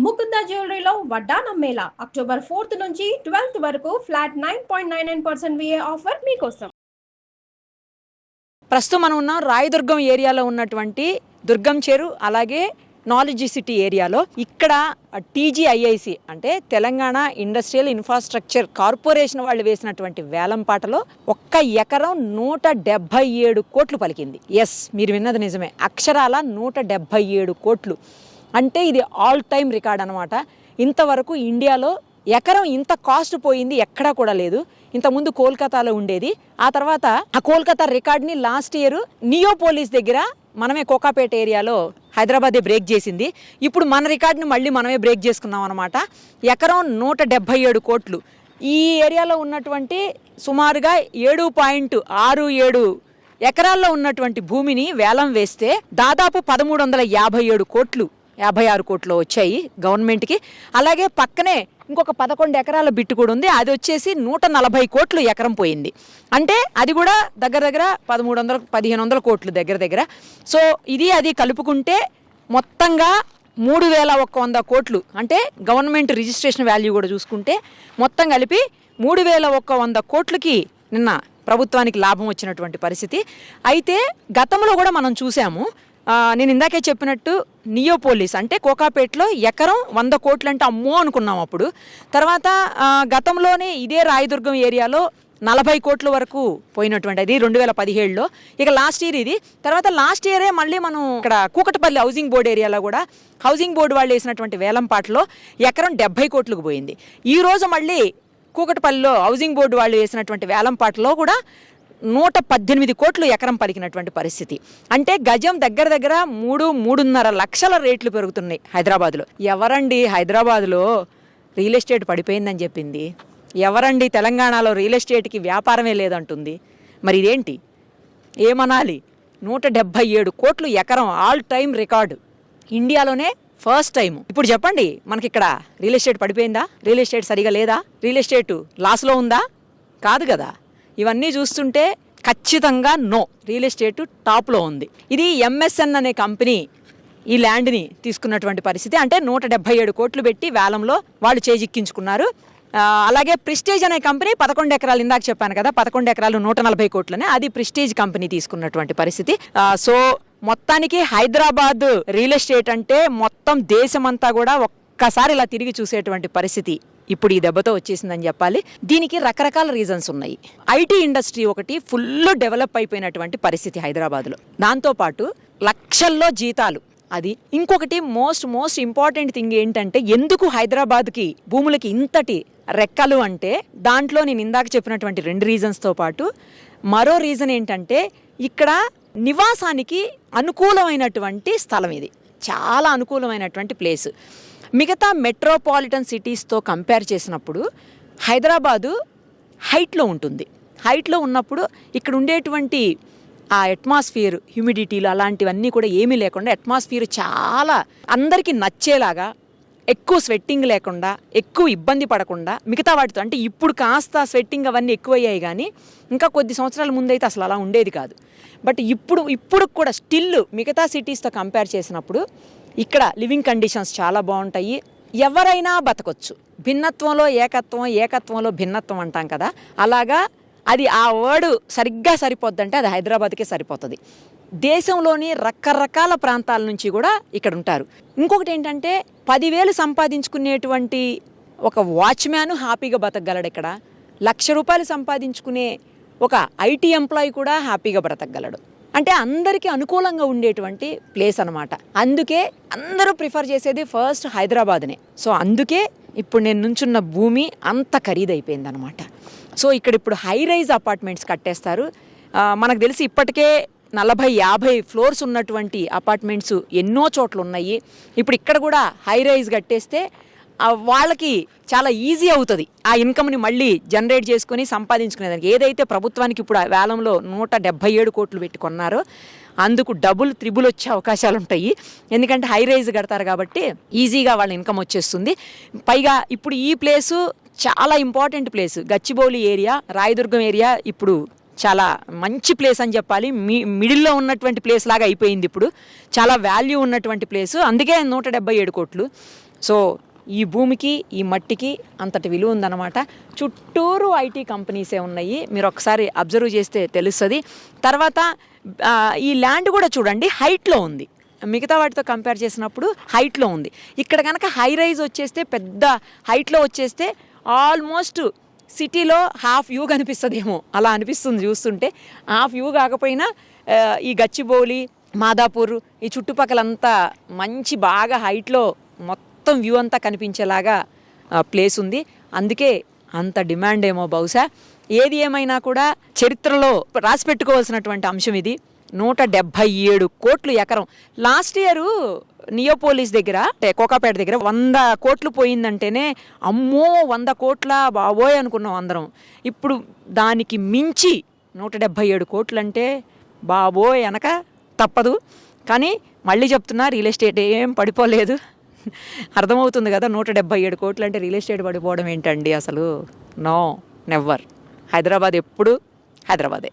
ముకుంద జ్యువెలరీలో వడ్డానం Mela October 4th నుంచి 12th వరకు ఫ్లాట్ 9.99% VA ఆఫర్ మీకోసం. ప్రస్తుతం మనం ఉన్న రాయదుర్గం ఏరియాలో ఉన్నటువంటి దుర్గం చెరు అలాగే నాలెడ్జ్ సిటీ ఏరియాలో ఇక్కడ టీజీఐఐసి అంటే తెలంగాణ ఇండస్ట్రియల్ ఇన్ఫ్రాస్ట్రక్చర్ కార్పొరేషన్ వాళ్ళు వేసినటువంటి వేలంపాటలో ఒక్క ఎకరం 177 కోట్లు పలికింది. ఎస్, మీరు విన్నది నిజమే, అక్షరాల 177 కోట్లు. అంటే ఇది ఆల్ టైమ్ రికార్డ్ అనమాట. ఇంతవరకు ఇండియాలో ఎకరం ఇంత కాస్ట్ పోయింది ఎక్కడా కూడా లేదు. ఇంతకుముందు కోల్కతాలో ఉండేది. ఆ తర్వాత ఆ కోల్కతా రికార్డ్ని లాస్ట్ ఇయర్ నియోపోలిస్ దగ్గర మనమే కోకాపేట ఏరియాలో హైదరాబాదే బ్రేక్ చేసింది. ఇప్పుడు మన రికార్డుని మళ్ళీ మనమే బ్రేక్ చేసుకున్నాం అనమాట. ఎకరం 177 కోట్లు. ఈ ఏరియాలో ఉన్నటువంటి సుమారుగా 7.67 ఎకరాల్లో ఉన్నటువంటి భూమిని వేలం వేస్తే దాదాపు 1357 కోట్లు 56 కోట్లు వచ్చాయి గవర్నమెంట్కి. అలాగే పక్కనే ఇంకొక 11 ఎకరాల బిట్టు కూడా ఉంది, అది వచ్చేసి 140 కోట్లు ఎకరం పోయింది. అంటే అది కూడా దగ్గర దగ్గర 1300-1500 కోట్లు దగ్గర. సో ఇది అది కలుపుకుంటే మొత్తంగా 3100 కోట్లు. అంటే గవర్నమెంట్ రిజిస్ట్రేషన్ వాల్యూ కూడా చూసుకుంటే మొత్తం కలిపి 3100 కోట్లకి నిన్న ప్రభుత్వానికి లాభం వచ్చినటువంటి పరిస్థితి. అయితే గతంలో కూడా మనం చూసాము, నేను ఇందాకే చెప్పినట్టు నియోపోలిస్ అంటే కోకాపేటలో ఎకరం 100 కోట్లు అంటే అమ్మో అనుకున్నాం అప్పుడు. తర్వాత గతంలోనే ఇదే రాయదుర్గం ఏరియాలో 40 కోట్ల వరకు పోయినటువంటి అది 2017లో. ఇక లాస్ట్ ఇయర్ ఇది. తర్వాత లాస్ట్ ఇయరే మళ్ళీ మనం ఇక్కడ కూకటపల్లి హౌసింగ్ బోర్డు ఏరియాలో కూడా హౌసింగ్ బోర్డు వాళ్ళు వేసినటువంటి వేలంపాటలో ఎకరం 70 కోట్లకు పోయింది. ఈరోజు మళ్ళీ కూకటపల్లిలో హౌసింగ్ బోర్డు వాళ్ళు వేసినటువంటి వేలంపాటలో కూడా 118 కోట్లు ఎకరం పలికినటువంటి పరిస్థితి. అంటే గజం దగ్గర దగ్గర 3-3.5 లక్షల రేట్లు పెరుగుతున్నాయి హైదరాబాద్లో. ఎవరండి హైదరాబాద్లో రియల్ ఎస్టేట్ పడిపోయిందని చెప్పింది? ఎవరండి తెలంగాణలో రియల్ ఎస్టేట్కి వ్యాపారమే లేదంటుంది? మరి ఇదేంటి ఏమనాలి? 177 కోట్లు ఎకరం ఆల్ టైమ్ రికార్డు, ఇండియాలోనే ఫస్ట్ టైం. ఇప్పుడు చెప్పండి, మనకి ఇక్కడ రియల్ ఎస్టేట్ పడిపోయిందా? రియల్ ఎస్టేట్ సరిగా లేదా? రియల్ ఎస్టేట్ లాస్లో ఉందా? కాదు కదా. ఇవన్నీ చూస్తుంటే ఖచ్చితంగా నో, రియల్ ఎస్టేట్ టాప్లో ఉంది. ఇది ఎంఎస్ఎన్ అనే కంపెనీ ఈ ల్యాండ్ని తీసుకున్నటువంటి పరిస్థితి. అంటే 177 కోట్లు పెట్టి వేలంలో వాళ్ళు చేజిక్కించుకున్నారు. అలాగే ప్రిస్టేజ్ అనే కంపెనీ 11 ఎకరాలు, ఇందాక చెప్పాను కదా 11 ఎకరాలు 140 కోట్లనే, అది ప్రిస్టేజ్ కంపెనీ తీసుకున్నటువంటి పరిస్థితి. సో మొత్తానికి హైదరాబాద్ రియల్ ఎస్టేట్ అంటే మొత్తం దేశమంతా కూడా ఒక్కసారి ఇలా తిరిగి చూసేటువంటి పరిస్థితి ఇప్పుడు ఈ దెబ్బతో వచ్చేసిందని చెప్పాలి. దీనికి రకరకాల రీజన్స్ ఉన్నాయి. ఐటీ ఇండస్ట్రీ ఒకటి ఫుల్ డెవలప్ అయిపోయినటువంటి పరిస్థితి హైదరాబాద్లో. దాంతోపాటు లక్షల్లో జీతాలు, అది ఇంకొకటి. మోస్ట్ ఇంపార్టెంట్ థింగ్ ఏంటంటే ఎందుకు హైదరాబాద్కి భూములకి ఇంతటి రెక్కలు అంటే దాంట్లో నేను ఇందాక చెప్పినటువంటి 2 రీజన్స్తో పాటు మరో రీజన్ ఏంటంటే ఇక్కడ నివాసానికి అనుకూలమైనటువంటి స్థలం. ఇది చాలా అనుకూలమైనటువంటి ప్లేస్. మిగతా మెట్రోపాలిటన్ సిటీస్తో కంపేర్ చేసినప్పుడు హైదరాబాదు హైట్లో ఉంటుంది. హైట్లో ఉన్నప్పుడు ఇక్కడ ఉండేటువంటి ఆ అట్మాస్ఫియర్, హ్యూమిడిటీలు అలాంటివన్నీ కూడా ఏమీ లేకుండా అట్మాస్ఫియర్ చాలా అందరికీ నచ్చేలాగా, ఎక్కువ స్వెట్టింగ్ లేకుండా, ఎక్కువ ఇబ్బంది పడకుండా మిగతా వాటితో, అంటే ఇప్పుడు కాస్త స్వెట్టింగ్ అవన్నీ ఎక్కువయ్యాయి కానీ ఇంకా కొద్ది సంవత్సరాల ముందైతే అసలు అలా ఉండేది కాదు. బట్ ఇప్పుడు కూడా స్టిల్ మిగతా సిటీస్తో కంపేర్ చేసినప్పుడు ఇక్కడ లివింగ్ కండిషన్స్ చాలా బాగుంటాయి. ఎవరైనా బతకొచ్చు. భిన్నత్వంలో ఏకత్వం, ఏకత్వంలో భిన్నత్వం అంటాం కదా, అలాగా అది ఆ వర్డ్ సరిగ్గా సరిపోద్దంటే అది హైదరాబాద్కే సరిపోతుంది. దేశంలోని రకరకాల ప్రాంతాల నుంచి కూడా ఇక్కడ ఉంటారు. ఇంకొకటి ఏంటంటే 10,000 సంపాదించుకునేటువంటి ఒక వాచ్మ్యాన్ హ్యాపీగా బతకగలడు ఇక్కడ. 1,00,000 రూపాయలు సంపాదించుకునే ఒక ఐటీ ఎంప్లాయీ కూడా హ్యాపీగా బ్రతకగలడు. అంటే అందరికీ అనుకూలంగా ఉండేటువంటి ప్లేస్ అనమాట. అందుకే అందరూ ప్రిఫర్ చేసేది ఫస్ట్ హైదరాబాద్నే. సో అందుకే ఇప్పుడు నేను నుంచున్న భూమి అంత ఖరీదైపోయింది అనమాట. సో ఇక్కడ ఇప్పుడు హై రైజ్ అపార్ట్మెంట్స్ కట్టేస్తారు. మనకు తెలిసి ఇప్పటికే 40-50 ఫ్లోర్స్ ఉన్నటువంటి అపార్ట్మెంట్స్ ఎన్నో చోట్ల ఉన్నాయి. ఇప్పుడు ఇక్కడ కూడా హై రైజ్ కట్టేస్తే వాళ్ళకి చాలా ఈజీ అవుతుంది ఆ ఇన్కమ్ని మళ్ళీ జనరేట్ చేసుకొని సంపాదించుకునేదానికి. ఏదైతే ప్రభుత్వానికి ఇప్పుడు వేలంలో 177 కోట్లు పెట్టుకున్నారో అందుకు డబుల్ త్రిబుల్ వచ్చే అవకాశాలు ఉంటాయి. ఎందుకంటే హై రైజ్ కడతారు కాబట్టి ఈజీగా వాళ్ళ ఇన్కమ్ వచ్చేస్తుంది. పైగా ఇప్పుడు ఈ ప్లేసు చాలా important place. Gachibowli area, Rayadurgam area ఇప్పుడు చాలా మంచి ప్లేస్ అని చెప్పాలి. మిడిల్లో ఉన్నటువంటి ప్లేస్ లాగా అయిపోయింది. ఇప్పుడు చాలా వాల్యూ ఉన్నటువంటి ప్లేస్. అందుకే 177 కోట్లు. సో ఈ భూమికి ఈ మట్టికి అంతటి విలువ ఉందన్నమాట. చుట్టూరు ఐటీ కంపెనీసే ఉన్నాయి, మీరు ఒకసారి అబ్జర్వ్ చేస్తే తెలుస్తుంది. తర్వాత ఈ ల్యాండ్ కూడా చూడండి హైట్లో ఉంది, మిగతా వాటితో కంపేర్ చేసినప్పుడు హైట్లో ఉంది. ఇక్కడ కనుక హై రైజ్ వచ్చేస్తే, పెద్ద హైట్లో వచ్చేస్తే ఆల్మోస్ట్ సిటీలో హాఫ్ వ్యూ కనిపిస్తుందేమో, అలా అనిపిస్తుంది చూస్తుంటే. హాఫ్ వ్యూ కాకపోయినా ఈ గచ్చిబౌలి, మాదాపూర్ ఈ చుట్టుపక్కలంతా మంచి బాగా హైట్లో మొత్తం వ్యూ అంతా కనిపించేలాగా ప్లేస్ ఉంది. అందుకే అంత డిమాండ్ ఏమో బహుశా. ఏది ఏమైనా కూడా చరిత్రలో రాసి పెట్టుకోవాల్సినటువంటి అంశం ఇది. 177 కోట్లు ఎకరం. లాస్ట్ ఇయర్ నియోపోలిస్ దగ్గర, కోకాపేట దగ్గర 100 కోట్లు పోయిందంటేనే అమ్మో 100 కోట్ల బాబోయ్ అనుకున్నాం అందరం. ఇప్పుడు దానికి మించి 177 కోట్లు అంటే బాబోయ్ అనక తప్పదు. కానీ మళ్ళీ చెప్తున్నా, రియల్ ఎస్టేట్ ఏం పడిపోలేదు. అర్థమవుతుంది కదా, 177 కోట్లు అంటే రియల్ ఎస్టేట్ పడిపోవడం ఏంటండి అసలు. No, never. హైదరాబాద్ ఎప్పుడు హైదరాబాదే.